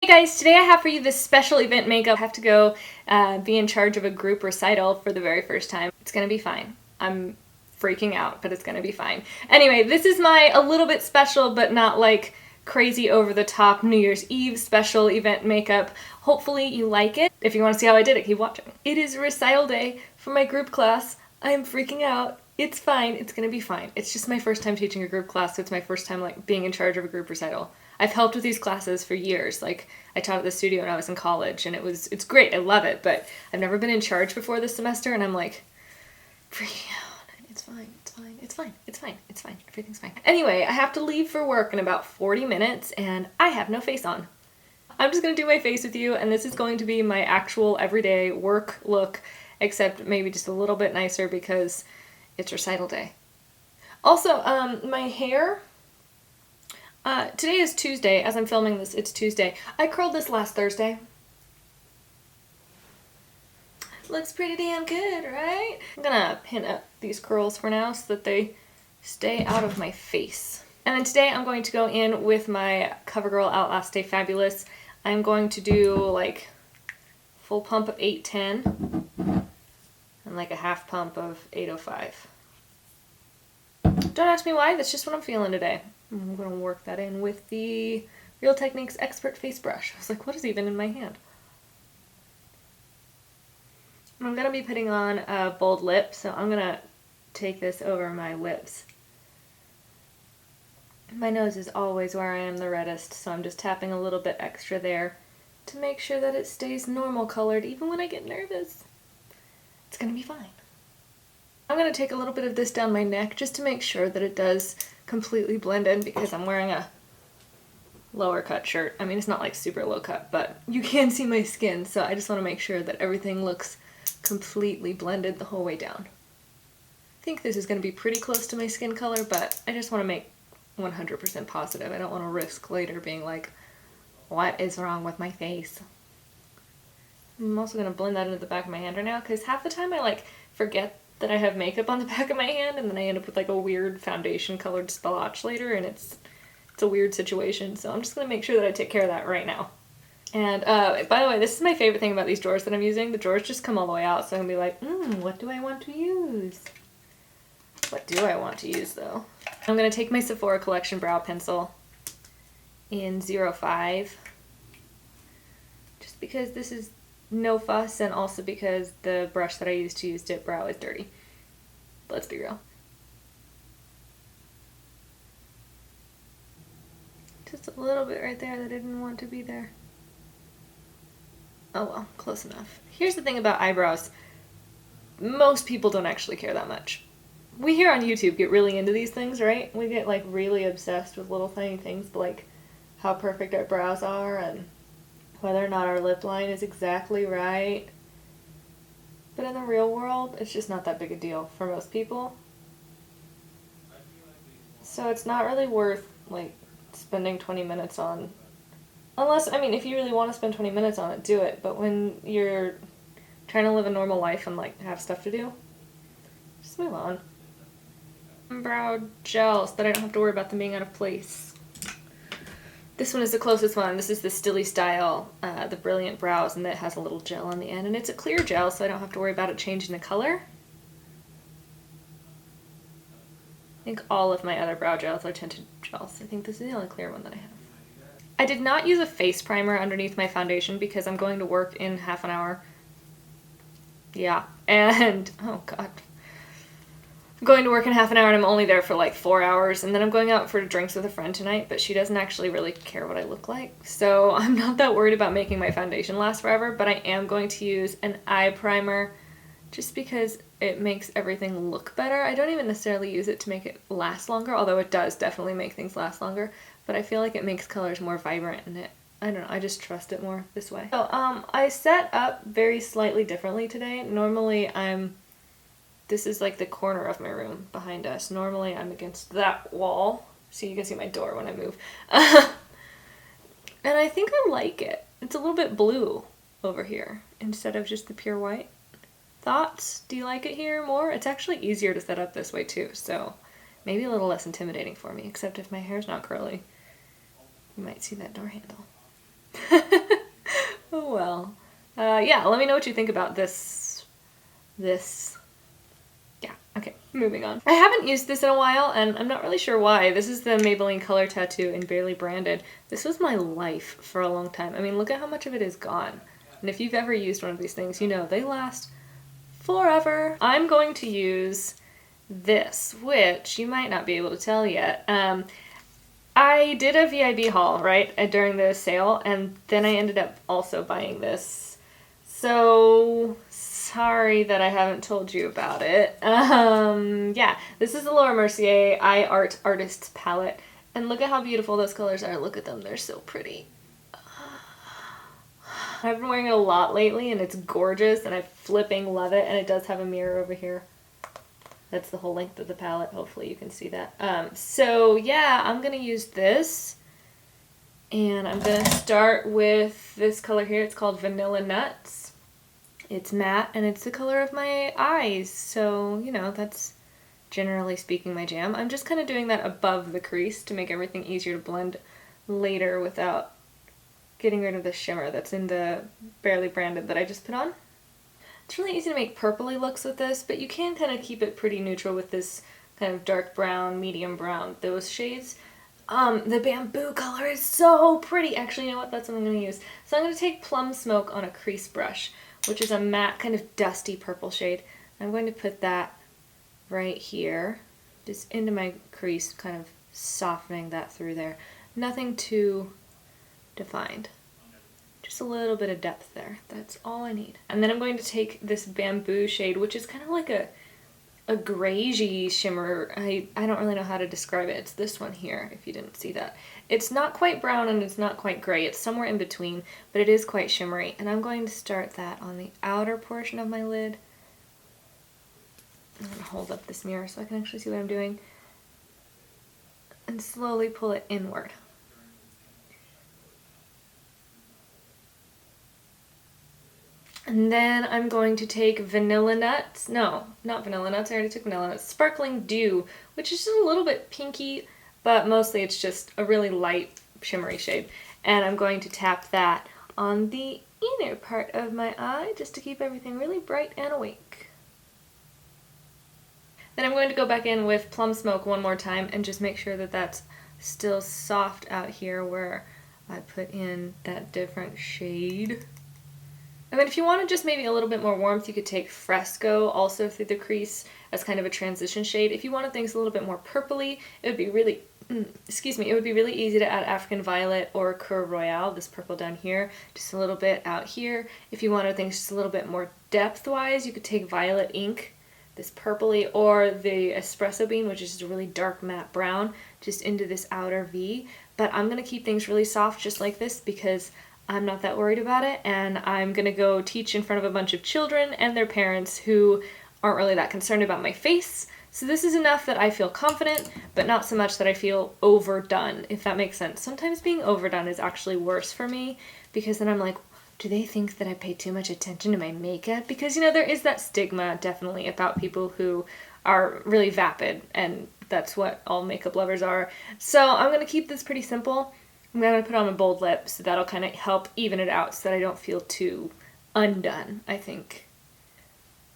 Hey guys, today I have for you this special event makeup. I have to go be in charge of a group recital for the very first time. It's gonna be fine. I'm freaking out, but it's gonna be fine. Anyway, this is my a little bit special, but not like crazy over the top New Year's Eve special event makeup. Hopefully you like it. If you want to see how I did it, keep watching. It is recital day for my group class. I am freaking out. It's fine. It's gonna be fine. It's just my first time teaching a group class, so it's my first time like being in charge of a group recital. I've helped with these classes for years. Like, I taught at the studio when I was in college, and it's great. I love it, but I've never been in charge before this semester, and I'm like freaking out. It's fine. It's fine. It's fine. It's fine. It's fine. Everything's fine. Anyway, I have to leave for work in about 40 minutes, and I have no face on. I'm just gonna do my face with you, and this is going to be my actual everyday work look, except maybe just a little bit nicer because it's recital day. Also, my hair, today is Tuesday. As I'm filming this, it's Tuesday. I curled this last Thursday. Looks pretty damn good, right? I'm gonna pin up these curls for now so that they stay out of my face. And then today I'm going to go in with my Covergirl Outlast Stay Fabulous. I'm going to do like full pump of 810 and like a half pump of 805. Don't ask me why, that's just what I'm feeling today. I'm going to work that in with the Real Techniques Expert Face Brush. I was like, what is even in my hand? I'm going to be putting on a bold lip, so I'm going to take this over my lips. My nose is always where I am the reddest, so I'm just tapping a little bit extra there to make sure that it stays normal colored even when I get nervous. It's going to be fine. I'm going to take a little bit of this down my neck just to make sure that it does completely blend in because I'm wearing a lower cut shirt. I mean, it's not like super low cut, but you can see my skin, so I just want to make sure that everything looks completely blended the whole way down. I think this is going to be pretty close to my skin color, but I just want to make 100% positive. I don't want to risk later being like, what is wrong with my face? I'm also going to blend that into the back of my hand right now because half the time I like forget that I have makeup on the back of my hand and then I end up with like a weird foundation colored splotch later and it's a weird situation. So I'm just going to make sure that I take care of that right now. And by the way, this is my favorite thing about these drawers that I'm using. The drawers just come all the way out, so I'm going to be like, what do I want to use? What do I want to use though? I'm going to take my Sephora Collection brow pencil in 05 just because this is no fuss, and also because the brush that I used to use dip brow is dirty. Let's be real. Just a little bit right there that I didn't want to be there. Oh well, close enough. Here's the thing about eyebrows. Most people don't actually care that much. We here on YouTube get really into these things, right? We get like really obsessed with little tiny things, but like how perfect our brows are and whether or not our lip line is exactly right. But in the real world, it's just not that big a deal for most people. So it's not really worth like spending 20 minutes on. Unless, I mean, if you really want to spend 20 minutes on it, do it. But when you're trying to live a normal life and like have stuff to do, just move on. Brow gel so that I don't have to worry about them being out of place. This one is the closest one. This is the StyliStyle, the Brilliant Brows, and it has a little gel on the end. And it's a clear gel, so I don't have to worry about it changing the color. I think all of my other brow gels are tinted gels. I think this is the only clear one that I have. I did not use a face primer underneath my foundation because I'm going to work in half an hour. Yeah, and, oh god. I'm going to work in half an hour and I'm only there for like 4 hours, and then I'm going out for drinks with a friend tonight, but she doesn't actually really care what I look like, so I'm not that worried about making my foundation last forever, but I am going to use an eye primer just because it makes everything look better. I don't even necessarily use it to make it last longer, although it does definitely make things last longer, but I feel like it makes colors more vibrant and I don't know, I just trust it more this way. So, I set up very slightly differently today. Normally this is like the corner of my room behind us. Normally I'm against that wall, so you can see my door when I move. And I think I like it. It's a little bit blue over here instead of just the pure white. Thoughts? Do you like it here more? It's actually easier to set up this way too, so maybe a little less intimidating for me, except if my hair's not curly. You might see that door handle. yeah, let me know what you think about this. Yeah, okay, moving on. I haven't used this in a while, and I'm not really sure why. This is the Maybelline Color Tattoo in Barely Branded. This was my life for a long time. I mean, look at how much of it is gone. And if you've ever used one of these things, you know they last forever. I'm going to use this, which you might not be able to tell yet. I did a VIB haul, right, during the sale, and then I ended up also buying this. So sorry that I haven't told you about it. Yeah, this is the Laura Mercier Eye Art Artist's Palette, and look at how beautiful those colors are. Look at them, they're so pretty. I've been wearing it a lot lately, and it's gorgeous, and I flipping love it, and it does have a mirror over here. That's the whole length of the palette. Hopefully you can see that. So yeah, I'm going to use this. And I'm going to start with this color here. It's called Vanilla Nuts. It's matte and it's the color of my eyes. So, you know, that's generally speaking my jam. I'm just kind of doing that above the crease to make everything easier to blend later without getting rid of the shimmer that's in the Barely Branded that I just put on. It's really easy to make purpley looks with this, but you can kind of keep it pretty neutral with this kind of dark brown, medium brown, those shades. The bamboo color is so pretty. Actually, you know what? That's what I'm going to use. So I'm going to take Plum Smoke on a crease brush, which is a matte, kind of dusty purple shade. I'm going to put that right here, just into my crease, kind of softening that through there. Nothing too defined. Just a little bit of depth there. That's all I need. And then I'm going to take this bamboo shade, which is kind of like a grayish shimmer. I don't really know how to describe it. It's this one here, if you didn't see that. It's not quite brown and it's not quite gray. It's somewhere in between, but it is quite shimmery. And I'm going to start that on the outer portion of my lid. I'm going to hold up this mirror so I can actually see what I'm doing. And slowly pull it inward. And then I'm going to take Vanilla Nuts. No, not Vanilla Nuts. I already took Vanilla Nuts. Sparkling Dew, which is just a little bit pinky, but mostly it's just a really light shimmery shade. And I'm going to tap that on the inner part of my eye just to keep everything really bright and awake. Then I'm going to go back in with Plum Smoke one more time and just make sure that that's still soft out here where I put in that different shade. And then if you wanted just maybe a little bit more warmth, you could take Fresco also through the crease as kind of a transition shade. If you wanted things a little bit more purpley, it would be really, it would be really easy to add African Violet or Coeur Royale, this purple down here, just a little bit out here. If you wanted things just a little bit more depth-wise, you could take Violet Ink, this purpley, or the Espresso Bean, which is just a really dark matte brown, just into this outer V. But I'm going to keep things really soft just like this because I'm not that worried about it, and I'm gonna go teach in front of a bunch of children and their parents who aren't really that concerned about my face. So this is enough that I feel confident, but not so much that I feel overdone, if that makes sense. Sometimes being overdone is actually worse for me, because then I'm like, do they think that I pay too much attention to my makeup? Because, you know, there is that stigma definitely about people who are really vapid, and that's what all makeup lovers are. So I'm gonna keep this pretty simple. I'm going to put on a bold lip, so that'll kind of help even it out so that I don't feel too undone, I think.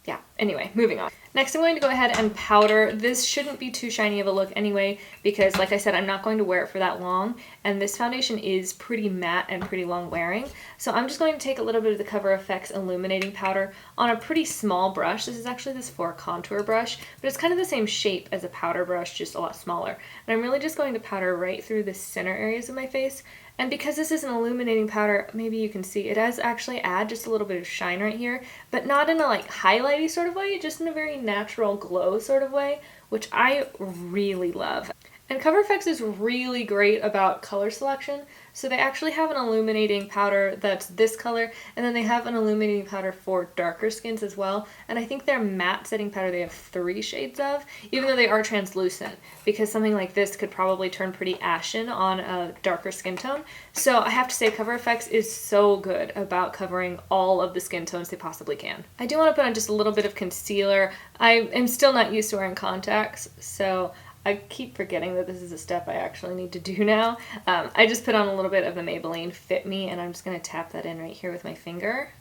Yeah, anyway, moving on. Next, I'm going to go ahead and powder. This shouldn't be too shiny of a look anyway, because like I said, I'm not going to wear it for that long, and this foundation is pretty matte and pretty long wearing. So I'm just going to take a little bit of the CoverFX Illuminating powder on a pretty small brush. This is actually this Sephora contour brush, but it's kind of the same shape as a powder brush, just a lot smaller. And I'm really just going to powder right through the center areas of my face. And because this is an illuminating powder, maybe you can see, it does actually add just a little bit of shine right here, but not in a like highlighty sort of way, just in a very natural glow sort of way, which I really love. And CoverFX is really great about color selection. So they actually have an illuminating powder that's this color, and then they have an illuminating powder for darker skins as well. And I think their matte setting powder they have 3 shades of, even though they are translucent, because something like this could probably turn pretty ashen on a darker skin tone. So I have to say CoverFX is so good about covering all of the skin tones they possibly can. I do want to put on just a little bit of concealer. I am still not used to wearing contacts, so I keep forgetting that this is a step I actually need to do now. I just put on a little bit of the Maybelline Fit Me, and I'm just going to tap that in right here with my finger.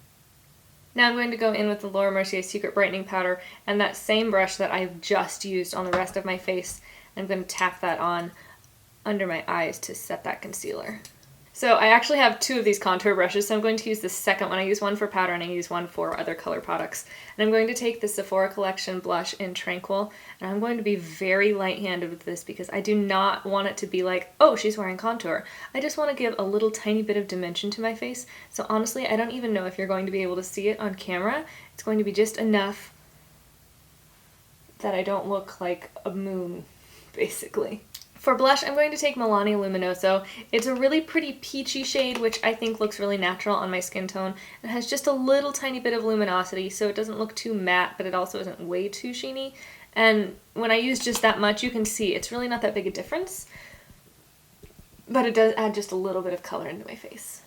Now I'm going to go in with the Laura Mercier Secret Brightening Powder and that same brush that I've just used on the rest of my face. I'm going to tap that on under my eyes to set that concealer. So I actually have two of these contour brushes, so I'm going to use the second one. I use one for powder and I use one for other color products. And I'm going to take the Sephora Collection blush in Tranquil, and I'm going to be very light-handed with this because I do not want it to be like, oh, she's wearing contour. I just want to give a little tiny bit of dimension to my face. So honestly, I don't even know if you're going to be able to see it on camera. It's going to be just enough that I don't look like a moon, basically. For blush, I'm going to take Milani Luminoso. It's a really pretty peachy shade, which I think looks really natural on my skin tone. It has just a little tiny bit of luminosity, so it doesn't look too matte, but it also isn't way too sheeny. And when I use just that much, you can see it's really not that big a difference, but it does add just a little bit of color into my face.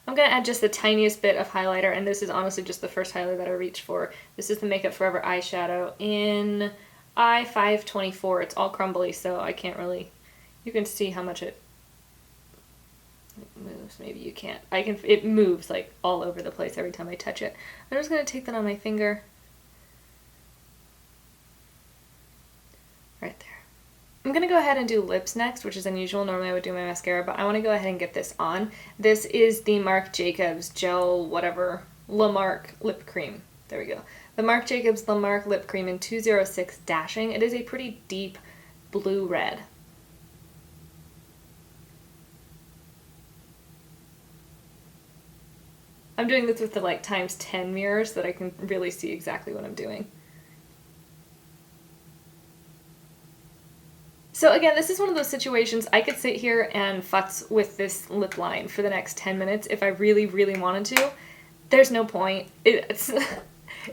I'm going to add just the tiniest bit of highlighter, and this is honestly just the first highlighter that I reached for. This is the Makeup Forever eyeshadow in I-524. It's all crumbly, so I can't really, you can see how much it moves. Maybe you can't. It moves like all over the place every time I touch it. I'm just going to take that on my finger. Right there. I'm going to go ahead and do lips next, which is unusual. Normally I would do my mascara, but I want to go ahead and get this on. This is the Marc Jacobs Gel whatever, La Marc Lip Cream. There we go. The Marc Jacobs La Marc Lip Cream in 206 Dashing. It is a pretty deep blue-red. I'm doing this with the like times 10 mirror so that I can really see exactly what I'm doing. So again, this is one of those situations I could sit here and futz with this lip line for the next 10 minutes if I really, really wanted to. There's no point.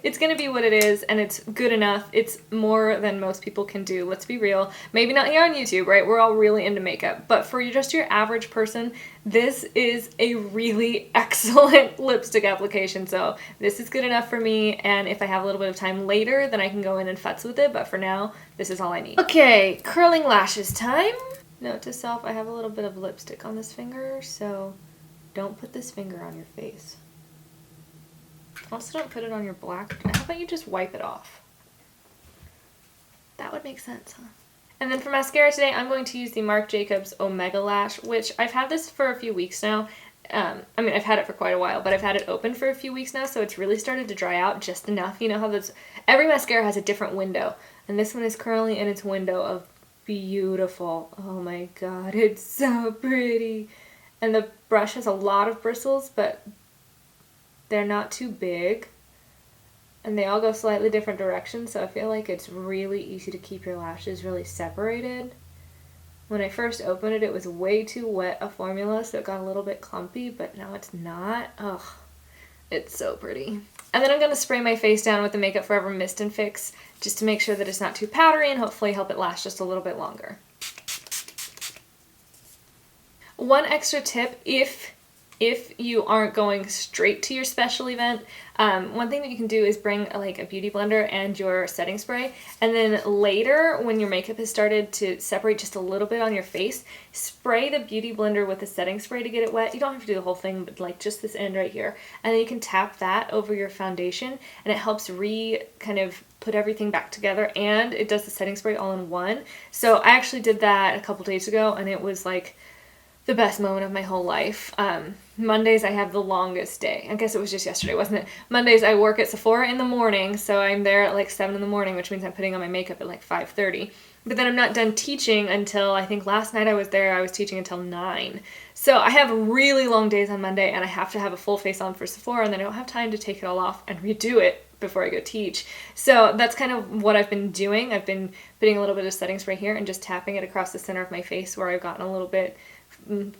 It's gonna be what it is, and it's good enough. It's more than most people can do, let's be real. Maybe not here on YouTube, right? We're all really into makeup, but for just your average person, this is a really excellent lipstick application. So this is good enough for me, and if I have a little bit of time later, then I can go in and futz with it, but for now, this is all I need. Okay, curling lashes time. Note to self, I have a little bit of lipstick on this finger, so don't put this finger on your face. Also, don't put it on your black. How about you just wipe it off? That would make sense, huh? And then for mascara today, I'm going to use the Marc Jacobs Omega Lash, which I've had this for a few weeks now. I mean, I've had it for quite a while, but I've had it open for a few weeks now, so it's really started to dry out just enough. You know how every mascara has a different window, and this one is currently in its window of beautiful. Oh my god, it's so pretty. And the brush has a lot of bristles, but they're not too big, and they all go slightly different directions, so I feel like it's really easy to keep your lashes really separated. When I first opened it, it was way too wet a formula, so it got a little bit clumpy, but now it's not. Ugh, it's so pretty. And then I'm going to spray my face down with the Makeup Forever Mist and Fix, just to make sure that it's not too powdery and hopefully help it last just a little bit longer. One extra tip, if you aren't going straight to your special event, one thing that you can do is bring like a beauty blender and your setting spray, and then later when your makeup has started to separate just a little bit on your face, spray the beauty blender with the setting spray to get it wet. You don't have to do the whole thing, but like just this end right here, and then you can tap that over your foundation, and it helps kind of put everything back together, and it does the setting spray all in one. So I actually did that a couple days ago, and it was like the best moment of my whole life. Mondays I have the longest day. I guess it was just yesterday, wasn't it? Mondays I work at Sephora in the morning, so I'm there at like 7 in the morning, which means I'm putting on my makeup at like 5:30. But then I'm not done teaching until, I think last night I was there, I was teaching until 9. So I have really long days on Monday, and I have to have a full face on for Sephora, and then I don't have time to take it all off and redo it before I go teach. So that's kind of what I've been doing. I've been putting a little bit of setting spray here and just tapping it across the center of my face where I've gotten a little bit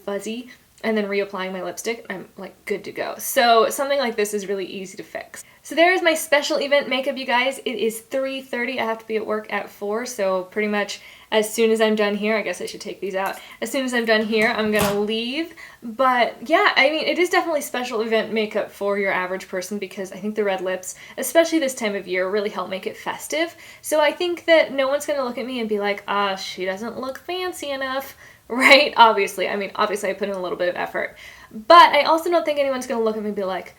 fuzzy, and then reapplying my lipstick. I'm like good to go. So something like this is really easy to fix. So there's my special event makeup, you guys. It is 3:30. I have to be at work at 4, so pretty much as soon as I'm done here, I guess I should take these out. As soon as I'm done here, I'm gonna leave. But yeah, I mean, it is definitely special event makeup for your average person, because I think the red lips, especially this time of year, really help make it festive. So I think that no one's gonna look at me and be like, ah, she doesn't look fancy enough. Right? Obviously. I mean, obviously I put in a little bit of effort. But I also don't think anyone's going to look at me and be like,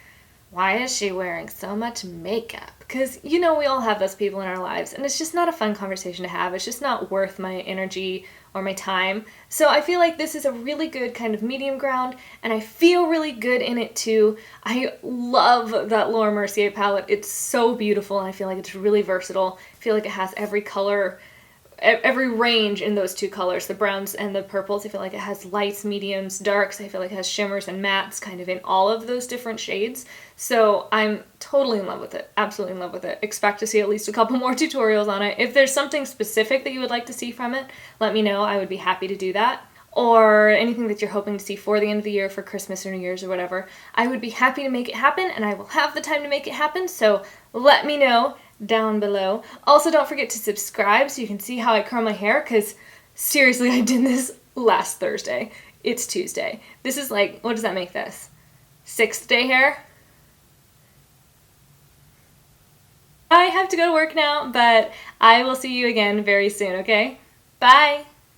why is she wearing so much makeup? Because, you know, we all have those people in our lives, and it's just not a fun conversation to have. It's just not worth my energy or my time. So I feel like this is a really good kind of medium ground, and I feel really good in it too. I love that Laura Mercier palette. It's so beautiful, and I feel like it's really versatile. I feel like it has every color, every range in those two colors, the browns and the purples. I feel like it has lights, mediums, darks. I feel like it has shimmers and mattes kind of in all of those different shades. So I'm totally in love with it. Absolutely in love with it. Expect to see at least a couple more tutorials on it. If there's something specific that you would like to see from it, let me know. I would be happy to do that. Or anything that you're hoping to see for the end of the year, for Christmas or New Year's or whatever, I would be happy to make it happen, and I will have the time to make it happen, so let me know down below. Also, don't forget to subscribe so you can see how I curl my hair, because seriously, I did this last Thursday. It's Tuesday. This is like, what does that make this? 6th day hair? I have to go to work now, but I will see you again very soon, okay? Bye!